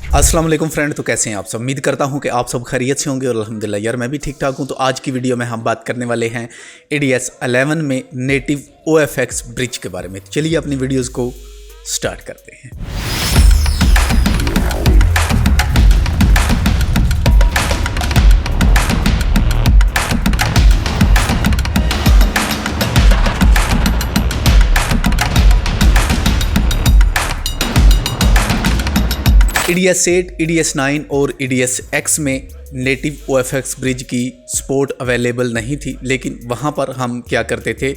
अस्सलाम वालेकुम फ्रेंड, तो कैसे हैं आप सब। उम्मीद करता हूं कि आप सब खैरियत से होंगे और अल्हम्दुलिल्लाह यार मैं भी ठीक ठाक हूं। तो आज की वीडियो में हम बात करने वाले हैं ADS 11 में नेटिव OFX ब्रिज के बारे में। चलिए अपनी वीडियोस को स्टार्ट करते हैं। ADS 8, ADS 9 और ADS X में नेटिव OFX ब्रिज की सपोर्ट अवेलेबल नहीं थी, लेकिन वहाँ पर हम क्या करते थे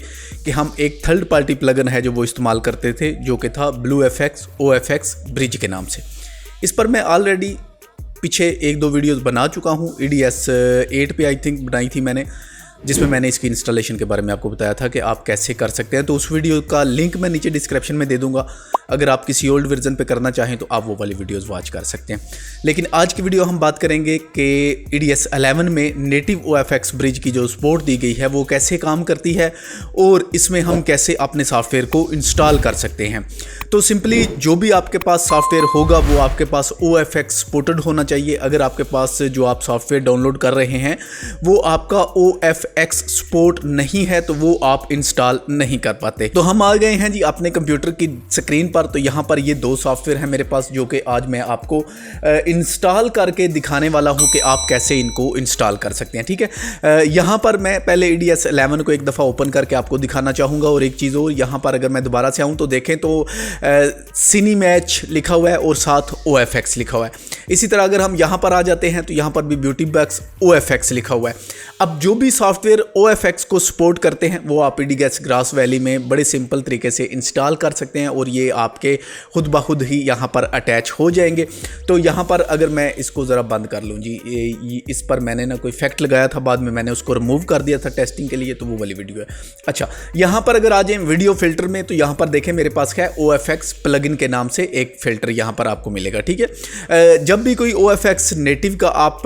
कि हम एक थर्ड पार्टी प्लगइन है जो वो इस्तेमाल करते थे, जो कि था BlueFX OFX ब्रिज के नाम से। इस पर मैं ऑलरेडी पीछे एक दो वीडियोस बना चुका हूँ। ADS 8 पे आई थिंक बनाई थी मैंने, जिसमें मैंने इसकी इंस्टॉलेशन के बारे में आपको बताया था कि आप कैसे कर सकते हैं। तो उस वीडियो का लिंक मैं नीचे डिस्क्रिप्शन में दे दूंगा। अगर आप किसी ओल्ड वर्जन पे करना चाहें तो आप वो वाली वीडियोस वॉच कर सकते हैं। लेकिन आज की वीडियो हम बात करेंगे कि ADS 11 में नेटिव OFX ब्रिज की जो सपोर्ट दी गई है वो कैसे काम करती है और इसमें हम कैसे अपने सॉफ्टवेयर को इंस्टॉल कर सकते हैं। तो सिंपली जो भी आपके पास सॉफ्टवेयर होगा वो आपके पास OFX सपोर्टेड होना चाहिए। अगर आपके पास जो आप सॉफ्टवेयर डाउनलोड कर रहे हैं वो आपका OFX सपोर्ट नहीं है तो वो आप इंस्टॉल नहीं कर पाते। तो हम आ गए हैं जी अपने कंप्यूटर की स्क्रीन पर। तो यहाँ पर ये दो सॉफ्टवेयर हैं मेरे पास, जो कि आज मैं आपको इंस्टॉल करके दिखाने वाला हूँ कि आप कैसे इनको इंस्टॉल कर सकते हैं। ठीक है, यहाँ पर मैं पहले ADS 11 को एक दफ़ा ओपन करके आपको दिखाना चाहूँगा। और एक चीज़ और, यहाँ पर अगर मैं दोबारा से आऊँ तो देखें तो सिनेमैच लिखा हुआ है और साथ OFX लिखा हुआ है। इसी तरह अगर हम यहाँ पर आ जाते हैं तो यहाँ पर भी BeautyBox OFX लिखा हुआ है। अब जो भी सॉफ्टवेयर OFX को सपोर्ट करते हैं वो आप ADS ग्रास वैली में बड़े सिंपल तरीके से इंस्टॉल कर सकते हैं और ये आपके खुद ब खुद ही यहाँ पर अटैच हो जाएंगे। तो यहाँ पर अगर मैं इसको ज़रा बंद कर लूँ जी, इस पर मैंने ना कोई इफेक्ट लगाया था, बाद में मैंने उसको रिमूव कर दिया था टेस्टिंग के लिए, तो वो वाली वीडियो है। अच्छा, यहाँ पर अगर आ जाए वीडियो फिल्टर में तो यहाँ पर देखें मेरे पास है OFX प्लगइन के नाम से एक फ़िल्टर यहाँ पर आपको मिलेगा। ठीक है, जब भी कोई OFX नेटिव का आप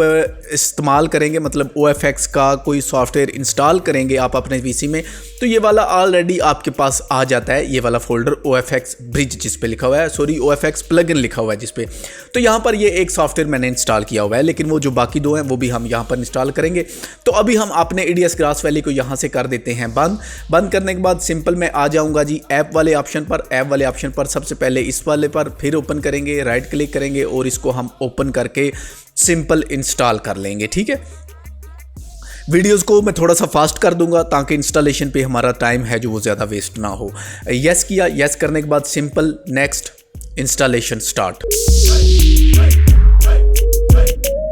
इस्तेमाल करेंगे, मतलब OFX का कोई सॉफ्टवेयर इंस्टॉल करेंगे आप अपने PC में, तो ये वाला ऑलरेडी आपके पास आ जाता है, ये वाला फोल्डर OFX ब्रिज जिस पे लिखा हुआ है, सॉरी OFX प्लगइन लिखा हुआ है जिस पे। तो यहाँ पर ये एक सॉफ्टवेयर मैंने इंस्टॉल किया हुआ है, लेकिन वो जो बाकी दो हैं वो भी हम यहाँ पर इंस्टॉल करेंगे। तो अभी हम अपने ADS ग्रास वैली को यहाँ से कर देते हैं बंद करने के बाद सिंपल मैं आ जाऊँगा जी ऐप वाले ऑप्शन पर। ऐप वाले ऑप्शन पर सबसे पहले इस वाले पर फिर ओपन करेंगे, राइट क्लिक करेंगे और इसको हम ओपन करके सिंपल इंस्टॉल कर लेंगे। ठीक है, वीडियोस को मैं थोड़ा सा फास्ट कर दूंगा ताकि इंस्टॉलेशन पे हमारा टाइम है जो वो ज़्यादा वेस्ट ना हो। यस किया, यस करने के बाद सिंपल नेक्स्ट, इंस्टॉलेशन स्टार्ट।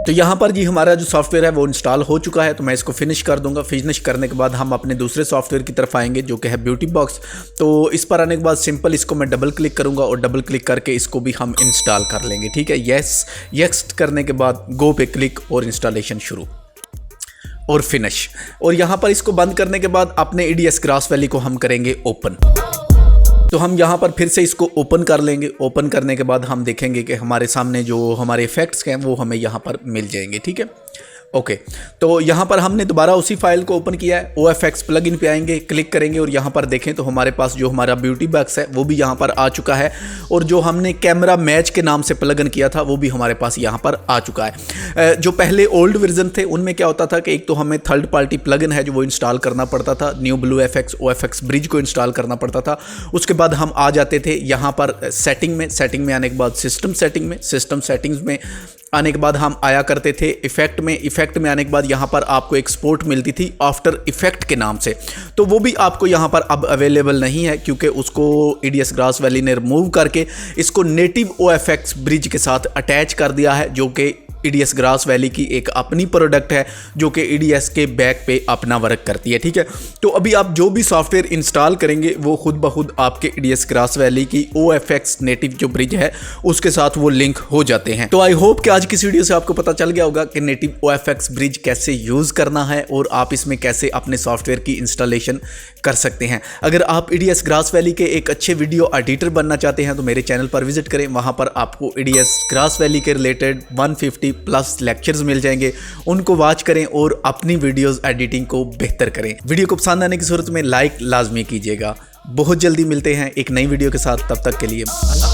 तो यहाँ पर जी हमारा जो सॉफ्टवेयर है वो इंस्टॉल हो चुका है, तो मैं इसको फिनिश कर दूंगा। फिनिश करने के बाद हम अपने दूसरे सॉफ्टवेयर की तरफ आएंगे जो कि है BeautyBox। तो इस पर आने के बाद सिंपल इसको मैं डबल क्लिक करूँगा और डबल क्लिक करके इसको भी हम इंस्टॉल कर लेंगे। ठीक है, यस करने के बाद गो पे क्लिक और इंस्टॉलेशन शुरू और फिनिश। और यहाँ पर इसको बंद करने के बाद अपने ADS ग्रास वैली को हम करेंगे ओपन। तो हम यहाँ पर फिर से इसको ओपन कर लेंगे। ओपन करने के बाद हम देखेंगे कि हमारे सामने जो हमारे इफेक्ट्स हैं वो हमें यहाँ पर मिल जाएंगे। ठीक है, ओके। तो यहाँ पर हमने दोबारा उसी फाइल को ओपन किया है, OFX प्लगइन पे आएंगे, क्लिक करेंगे और यहाँ पर देखें तो हमारे पास जो हमारा BeautyBox है वो भी यहाँ पर आ चुका है और जो हमने कैमरा मैच के नाम से प्लगइन किया था वो भी हमारे पास यहाँ पर आ चुका है। जो पहले ओल्ड वर्जन थे उनमें क्या होता था कि एक तो हमें थर्ड पार्टी प्लगइन है जो वो इंस्टॉल करना पड़ता था, न्यू BlueFX OFX ब्रिज को इंस्टॉल करना पड़ता था। उसके बाद हम आ जाते थे यहाँ पर सेटिंग में आने के बाद सिस्टम सेटिंग्स में आने के बाद हम आया करते थे इफेक्ट में आने के बाद यहाँ पर आपको एक सपोर्ट मिलती थी आफ्टर इफेक्ट के नाम से। तो वो भी आपको यहाँ पर अब अवेलेबल नहीं है क्योंकि उसको ADS ग्रास वैली ने रिमूव करके इसको नेटिव OFX ब्रिज के साथ अटैच कर दिया है, जो कि ADS ग्रास वैली की एक अपनी प्रोडक्ट है जो कि ADS के बैक पे अपना वर्क करती है। ठीक है, तो अभी आप जो भी सॉफ्टवेयर इंस्टॉल करेंगे वो खुद ब खुद आपके ADS ग्रास वैली की OFX नेटिव जो ब्रिज है उसके साथ वो लिंक हो जाते हैं। तो आई होप कि आज की इस वीडियो से आपको पता चल गया होगा कि नेटिव OFX ब्रिज कैसे यूज़ करना है और आप इसमें कैसे अपने सॉफ्टवेयर की इंस्टॉलेशन कर सकते हैं। अगर आप ADS ग्रास वैली के एक अच्छे वीडियो एडिटर बनना चाहते हैं तो मेरे चैनल पर विजिट करें, वहाँ पर आपको ADS ग्रास वैली के रिलेटेड 150+ लेक्चर्स मिल जाएंगे, उनको वॉच करें और अपनी वीडियोस एडिटिंग को बेहतर करें। वीडियो को पसंद आने की सूरत में लाइक लाजमी कीजिएगा। बहुत जल्दी मिलते हैं एक नई वीडियो के साथ, तब तक के लिए अल्लाह।